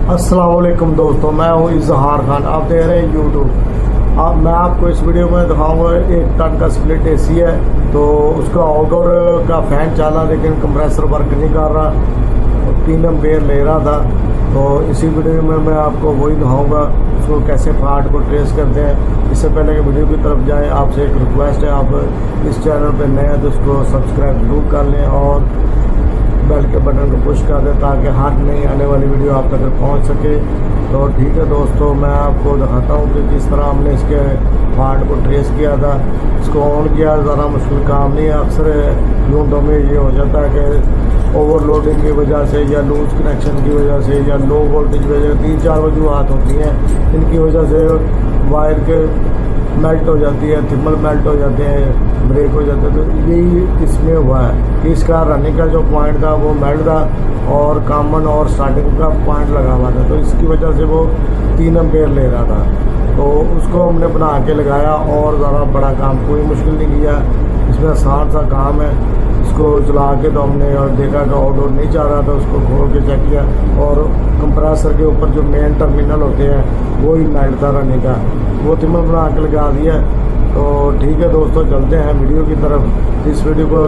अस्सलाम वालेकुम दोस्तों, मैं हूँ इजहार खान। आप देख रहे हैं यूट्यूब। अब मैं आपको इस वीडियो में दिखाऊंगा 1 टन का स्प्लिट एसी है। तो उसका आउटडोर का फ़ैन चला लेकिन कंप्रेसर वर्क नहीं कर रहा, 3 एम्पेयर ले रहा था। तो इसी वीडियो में मैं आपको वही दिखाऊंगा उसको कैसे फॉल्ट को ट्रेस करते हैं। इससे पहले कि वीडियो की तरफ जाएँ, आपसे एक रिक्वेस्ट है, आप इस चैनल पर नए हैं तो उसको सब्सक्राइब जरूर कर लें और बेल के बटन को पुश कर दें ताकि हर नई आने वाली वीडियो आप तक पहुंच सके। तो ठीक है दोस्तों, मैं आपको दिखाता हूं कि किस तरह हमने इसके फॉल्ट को ट्रेस किया था। इसको ऑन किया, ज़रा मुश्किल काम नहीं है। अक्सर यूनिटों में ये हो जाता है कि ओवरलोडिंग की वजह से या लूज कनेक्शन की वजह से या लो वोल्टेज वजह से 3-4 वजूहत होती हैं। इनकी वजह से वायर के मेल्ट हो जाती है, थिम्बल मेल्ट हो जाते हैं, ब्रेक हो जाते हैं। तो यही इसमें हुआ है कि इसका रनिंग का जो पॉइंट था वो मेल्ट था और कॉमन और स्टार्टिंग का पॉइंट लगा हुआ था। तो इसकी वजह से वो 3 एम्पेयर ले रहा था। तो उसको हमने बना के लगाया और ज़्यादा बड़ा काम कोई मुश्किल नहीं किया, इसमें आसान सा काम है। इसको चला के तो हमने और देखा कि आउटडोर नहीं जा रहा था, उसको खोल के चेक किया और कंप्रेसर के ऊपर जो मेन टर्मिनल होते हैं वही मेल्ट था रनिंग का, वो थिम्बल बना के लगा दिया। तो ठीक है दोस्तों, चलते हैं वीडियो की तरफ। इस वीडियो को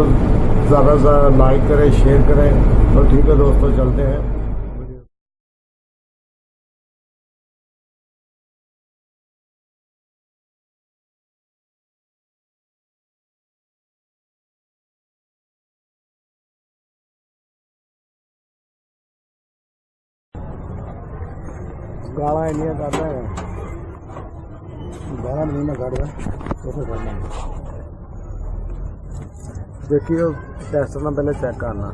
ज़्यादा से ज़्यादा लाइक करें, शेयर करें। तो ठीक है दोस्तों, चलते हैं। गाला इंडिया करना है, गाला नहीं ना कर रहा तो फिर करना है। देखिए टेस्ट ना पहले चेक करना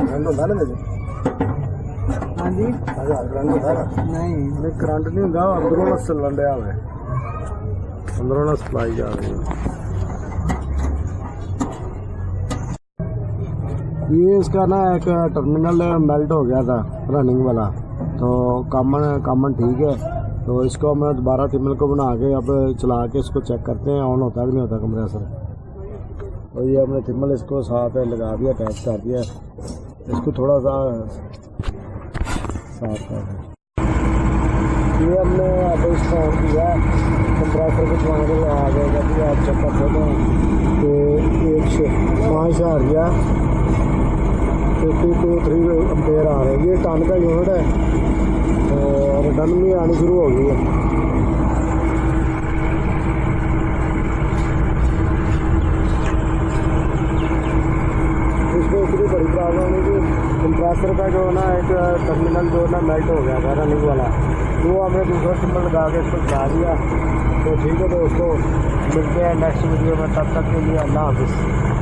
रंग होता ना हाँ जी, रंग होता नहीं करंट नहीं होगा, अंदरों ना चलन दिया हुआ, अंदरों ना सप्लाई जा रही है। ये इसका ना एक टर्मिनल मेल्ट हो गया था रनिंग वाला, तो कॉमन ठीक है। तो इसको मैं दोबारा थिम्बल को बना के अब चला के इसको चेक करते हैं ऑन होता है कि नहीं होता कंप्रेसर। और ये हमने थिम्बल इसको साथ लगा दिया, अटैच कर दिया। इसको थोड़ा सा साफ कर दिया। ये हमने अब इसको ऑन किया, कंप्रेसर को चलाने के आ जाएगा कि आप चेक कर सकते हैं कि 5,000 52-3 एम्पेयर आ रहे हैं। ये टन का यूनिट है और टन भी आनी शुरू हो गई है। इसमें इतनी बड़ी प्रॉब्लम है कि कंप्रेसर का जो ना एक टर्मिनल जो ना मेल्ट हो गया था रनिंग वाला, वो हमने दूसरा सिंबल लगा के इसको चला दिया। तो ठीक है दोस्तों, मिलते हैं नेक्स्ट वीडियो में, तब तक के लिए अल्लाह हाफिज़।